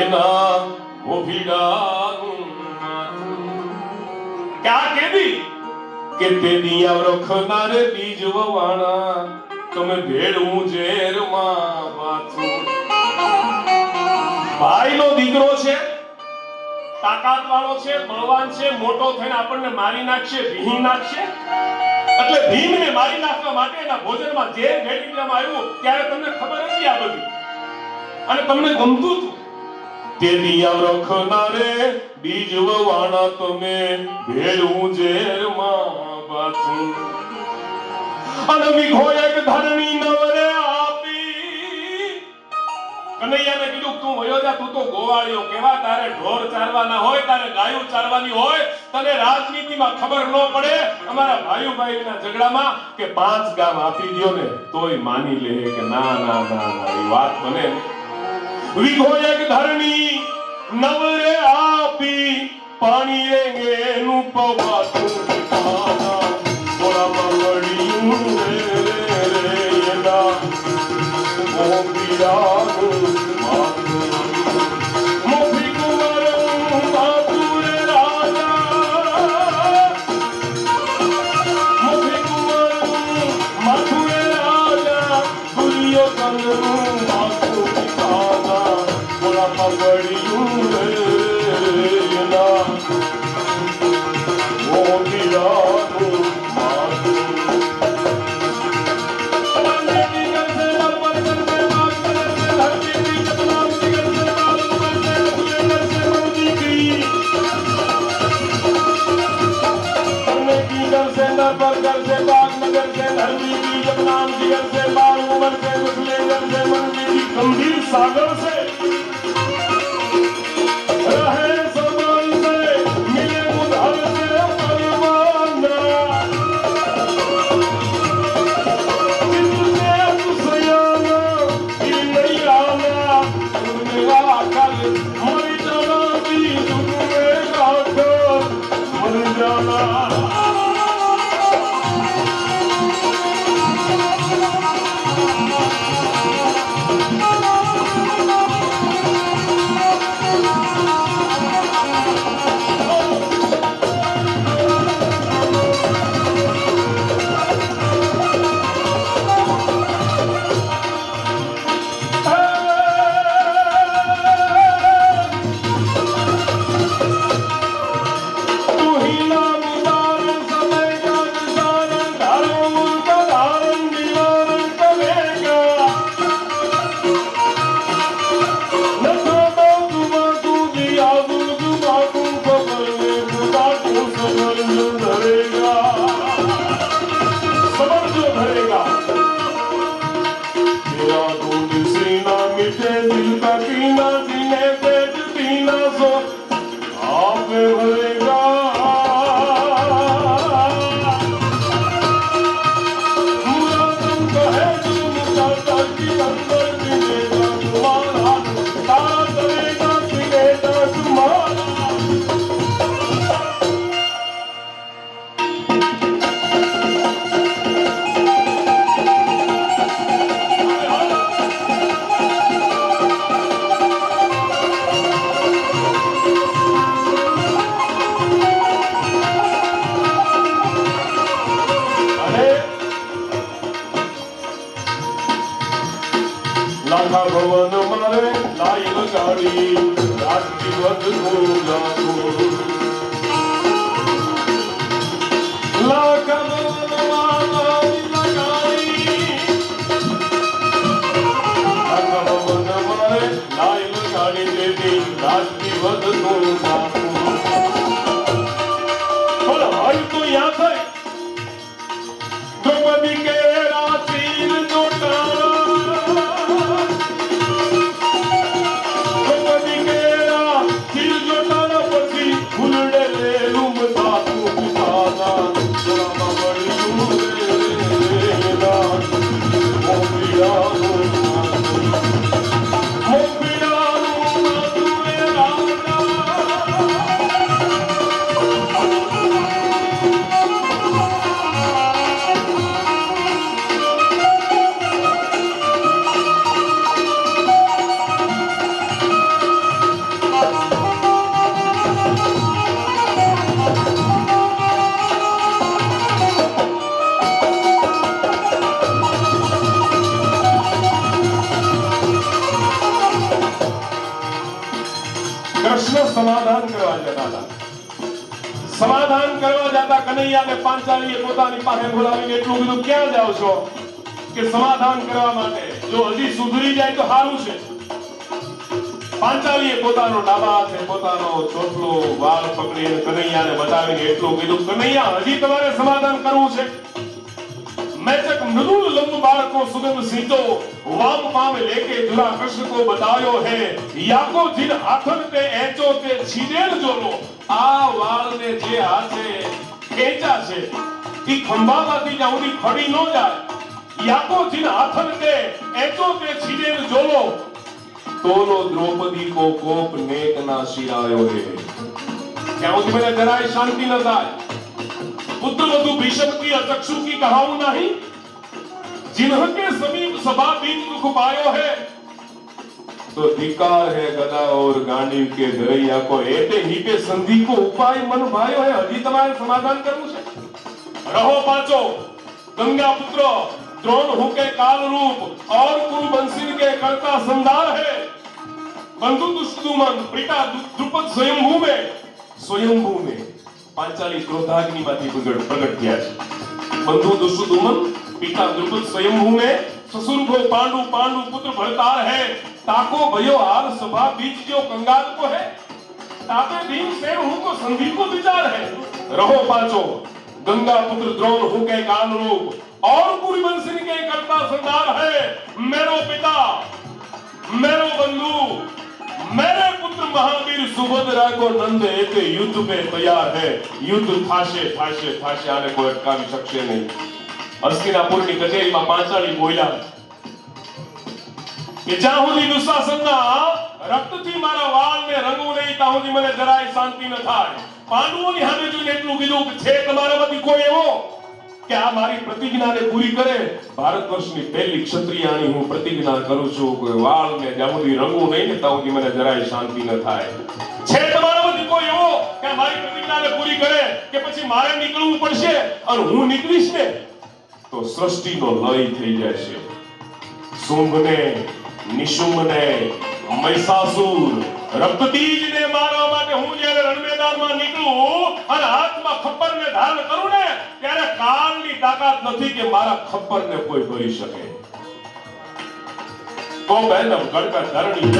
એના ગોભીડાનું માથું. ક્યાં કેદી કે તે દિયા રખનારે બીજ વવાણા, તમે ભેળું ઝેરમાં માથું. ભાઈનો દીકરો છે, તાકાત વાળો છે, બળવાન છે, મોટો થઈને આપણને મારી નાખશે, ભીહી નાખશે. એટલે ભીમને મારી નાખવા માટે એના ભોજનમાં ઝેર ભેળવી દેવામાં આવ્યું ત્યારે તમને ખબર હતી આ બધી અને તમને ગમતું હતું. તે દિયા રખનારે બીજ વવાણા, તમે ભેળું ઝેરમાં માથું. અને વીઘો એક ધરણી નવરે આપી. કનૈયાને કીધું તું વયો જા, તું તો ગોવાળિયો કેવા, તારે ઢોર ચારવાના હોય, તારે ગાયું ચારવાની હોય, તને રાજનીતિમાં ખબર ન પડે. અમારા ભાઈઓના ઝઘડામાં કે 5 ગામ આપી દ્યો ને તોય માની લે કે ના ના ના ના એ વાત બને. વીઘો એક ધરણી નવરે આપી, પાણી રેંગેનું પવાતું પિતાના ખોળામાં પડ્યું રે રે એના ગોપીડાનું માથું. મોભી કુંવરનું માથું રે રાજા, મોભી કુંવરનું માથું રે રાજા, દુર્યોધનનું માથું પિતાના ખોળામાં પડ્યું રે એના ગોપીડાનું માથું. गंभीर सागर से रहे समान से मिले उधर से परवाना, जिससे दुसयाना ये नहीं आना, मेरा कल मर जाना भी तुम्हें गाकर मर जाना. વધતું જાતું લાખ મનમાં લાવી લગાડી લાખ મનમાં લાઈ લગાડી દેતી રાજથી વધતું જાતું પણ હલ તો યાદ થઈ દ્રૌપદી કે રાચીર કૃષ્ણ સમાધાન કરવા જતા હતા. સમાધાન કરવા જતા કનૈયાને પાંચાલીએ પોતાની પાસે બોલાવીને એટલું કીધું, ક્યાં જાઓ છો? કે સમાધાન કરવા માટે. જો હજી સુધરી જાય તો સારું છે. પાંચાલીએ પોતાનો ડાબા હાથે પોતાનો ચોટલો વાળ પકડીને કનૈયાને બતાવીને એટલું કીધું, કનૈયા હજી તમારે સમાધાન કરવું છે? मैचक मृदुल लंब बाल को सुगम सीतो वाम पाम लेके जुरा कृष्ण को बतायो है याको जिन हाथन पे ऐचो के छीदेल जोलो आ वाल ने जे हाथे खेचा છે ઈ ખંભામાંથી જાઉની ખડી નો જાય याको जिन हाथन पे ऐचो के छीदेल जोलो तोलो द्रौपदी को कोप नेक ना शिरायो है क्या उस में जराय शांति न जाए पुत्र वधु भीष्म की अचक्षु की कहाऊं नहीं जिन्होंने समीप सभा बीच दुख पायो है तो धिकार है गदा और गांडीव के धरैया को एते ही पे संधि को उपाय मन भायो है हजी तुम्हारे समाधान करવું છે रहो पाचो गंगा पुत्र द्रोण हूं के काल रूप और कुरु बंसिन के कर्ता संदार है बंधु दुष्टुमन पिता द्रुपद स्वयंभू में પાંચાલી ક્રોધાગ્નિમાંથી પ્રગટ થયા છે. બંધુ दुष्टुमन पिता द्रुपद स्वयंभू में ससुरभो पांडु पुत्र भरतार है ताको भयो हाल सभा बीच जो कंगाल को है तापे भीम सेन हूं को संधि को विचार है रहो पांचो गंगा पुत्र द्रोण हूं के काल रूप और कुरुवंशी के कर्ता संदार है मेरो पिता मेरो बंधु मेरे पुत्र महावीर सुभद्रा को नंद एते युद्ध पे तैयार है युद्ध थाशे आने को अटकावी શકશે નહીં હસ્તિનાપુરની કચેરીમાં પાંચાળી બોલ્યા કે જ્યાં સુધી દુશાસનના રક્તથી મારા વાળને રંગવું નહીં ત્યાં સુધી મને જરાય શાંતિ ન થાય. પાંડવોની સામે જોઈને એટલું કીધું કે છે તમારામાંથી કોઈ એવો કે આ મારી પ્રતિજ્ઞાને પૂરી કરે. ભારતવર્ષની પહેલી ક્ષત્રિયાણી હું પ્રતિજ્ઞા કરું છું કે વાળને જ્યાં સુધી રંગવું નહીં ને ત્યાં સુધી મને જરાય શાંતિ ન થાય. છે તમારામાંથી કોઈ એવો કે મારી પ્રતિજ્ઞાને પૂરી કરે કે પછી મારે નીકળવું પડશે અને હું નીકળીશ ને તો સૃષ્ટિનો લય થઈ જશે. શુંભને નિશુંભને મહિષાસુર રક્તબીજને મારવા માટે હું જ્યારે રણમેદાનમાં નીકળું અને હાથમાં ખપ્પરને ધારણ કરું ને ત્યારે કાળની તાકાત નથી કે મારા ખપ્પરને કોઈ ભરી શકે. તો બેનમ ગડકડ ધરણી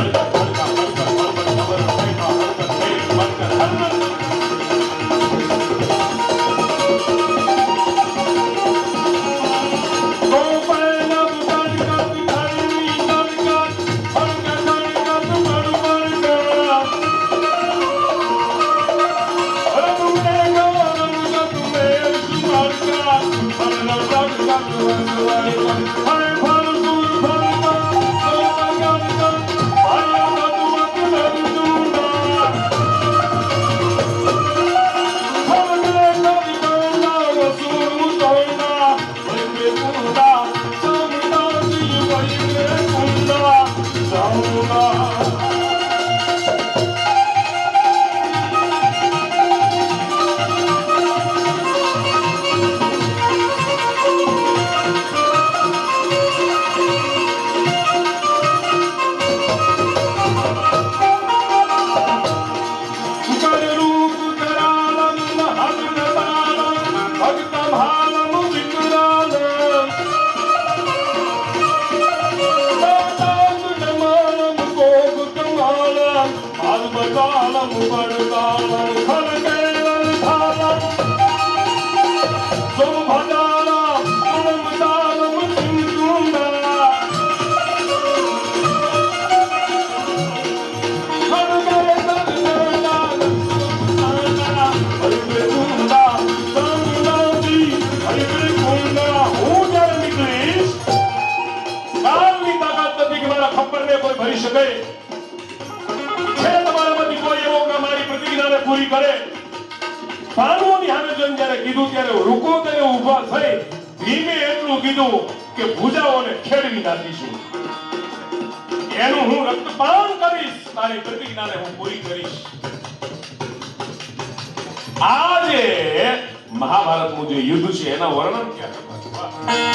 ભરી શકે છે તમારામાંથી કોઈ એવો કે મારી પ્રતિજ્ઞાને પૂરી કરે પાનોની સામે જોઈને જ્યારે કીધું ત્યારે રૂકો તેને ઊભા થઈ ધીમે એટલું કીધું કે ભુજાઓને ખેડવી નાખીશું એનું હું રક્તપાન કરીશ તારી પ્રતિજ્ઞાને હું પૂરી કરીશ આજે મહાભારતનું જે યુદ્ધ છે એના વર્ણન ક્યાં કરતા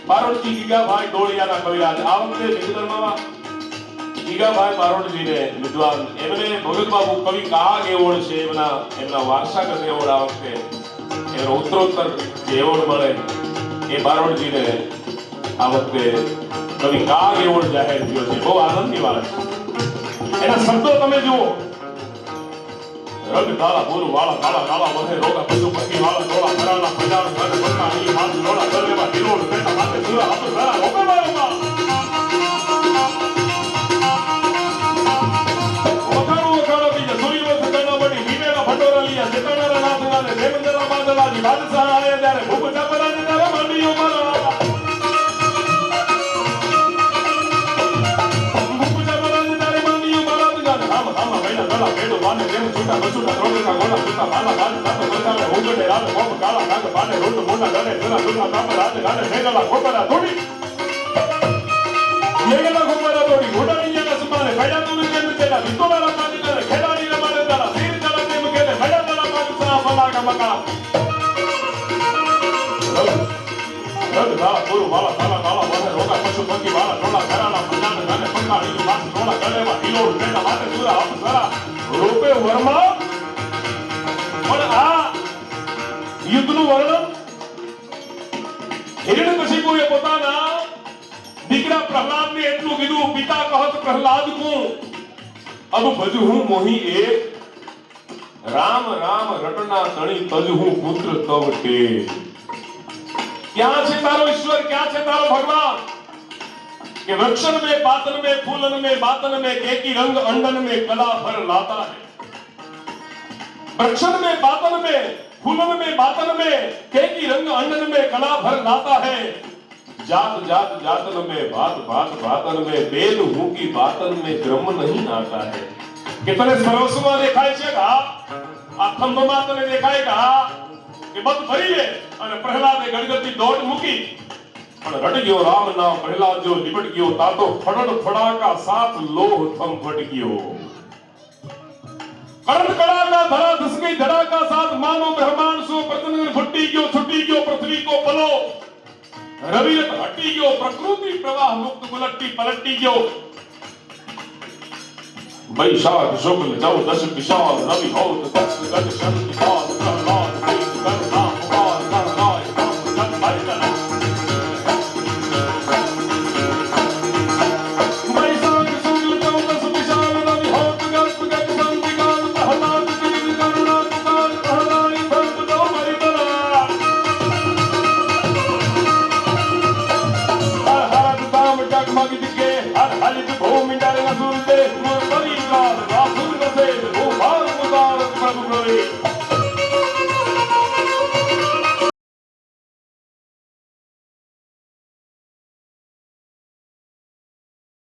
બારોટજી ગીગાભાઈ ડોળિયાના કવિરાજ આ વખતે નિવેદનમાં ગીગાભાઈ બારોટજીને વિદ્વાન એમને ભગત બાબુ કવિ કાગ એવોર્ડ છે એમના વારસાગત એવોર્ડ આ વખતે એનો ઉત્તરોત્તર જે એવોર્ડ મળે એ બારોટજીને આ વખતે કવિ કાગ એવોર્ડ જાહેર થયો છે બહુ આનંદની વાત છે એના શબ્દો તમે જુઓ રગ ધારા પૂરું વાળા કાળા કાળા વધે રોગા પશુ પક્ષી વાળા ડોળા કરાના પ્રજાળ ઘર બનતા ની હાથ ડોળા ગલેમાં ઢીલોડ બેટા માથે સુરા હાથ સારા રોકવા વખાણો બીજા સૂર્યવંશ કરના બની ભીમેલા ભંડોરા લીયા ચેતનારા નાથ ગાને દેવેન્દ્રના બાદલાજી બાદશાહ આયા ત્યારે ભૂપ ચાપરાજી ત્યારે માંડીઓ મારા બેડો બાને જેમ છૂટા બચુટા રોગના ગોળા છૂટા ભાલા બાદ સાતો બચાવે ઉગડે રાત કોપ કાળા નાગ બાને રોટ મોટા ગણે જરા જુના કાપ રાત ગાને મેગલા ખોપરા થોડી મેગલા ખોપરા થોડી ઘોડાની જના સુમાને ભૈડા તું કેમ તેલા વિતોડા પાણી કરે ખેડાડી રે મારે તારા શીર તળા તેમ કેલે ભૈડા તળા પાણી સા ફલા કા મકા રગ ધારા પૂરું વાળા કાળા કાળા વધે રોગા પશુ પંખી વાળા ટોળા ઘરાના પંજાબ ગાને પંકાળી માસ ટોળા ગળેમાં ઢીલોડ બેટા માથે સુરા હાથ સરા રૂપે વર્મા પણ આ યુદ્ધનું વર્ણન હિરણ્યકશિપુએ પોતાના દીકરા પ્રહલાદને એટલું કીધું પિતા કહત પ્રહલાદ કો અબ ભજહું મોહી એક રામ રામ રટના તણી તજહું પુત્ર તવ કે क्या છે તારો ઈશ્વર क्या છે તારો ભગવાન कि वृक्षन में पातन में फूलन में बातन में केकी रंग अंडन में कला भर लाता है वृक्षन में पातन में फूलन में बातन में केकी रंग अंडन में कला भर लाता है जात जात जातन में भात भात भातन में बेद हूं की बातन में क्रम नहीं आता है कितने सरसमा देखाय છે આ થંભમાં તને દેખાય કે બધ ભરી લે અને પ્રહલાદે ગણગતી દોટ મૂકી પણ રટ ગયો રામ નામ પ્રહલાદ જો લીપટ ગયો તાતો ફડડ ફડાકા સાત લોહ થમ ફટ ગયો કરંટ કડાકા ધરા ધસકી ધડાકા સાત માનો બ્રહ્માંડ સો પ્રતન ફટી ગયો છૂટી ગયો પૃથ્વી કો પલો રવિરત હટી ગયો પ્રકૃતિ પ્રવાહ મુક્ત ગુલટ્ટી પલટી ગયો વૈશાખ શુક્લ 14 વિશાળ રવિ હોત દક્ષ ગત શક્તિ પાદ પ્રહલાદ પ્રીત કરુણા કુમાર કરનાય જન ભૈરવ વૈશાખ શુક્લ 14 વિશાળ રવિ હોત દક્ષ ગત શક્તિ પાદ પ્રહલાદ પ્રીત કરુણા કુમાર કરનાય જન ભૈરવ जगमग दिखे हर हलित भूमि डर न सुनते मोर परिवार रासुर नसे भूभार मुदार प्रभु प्रवे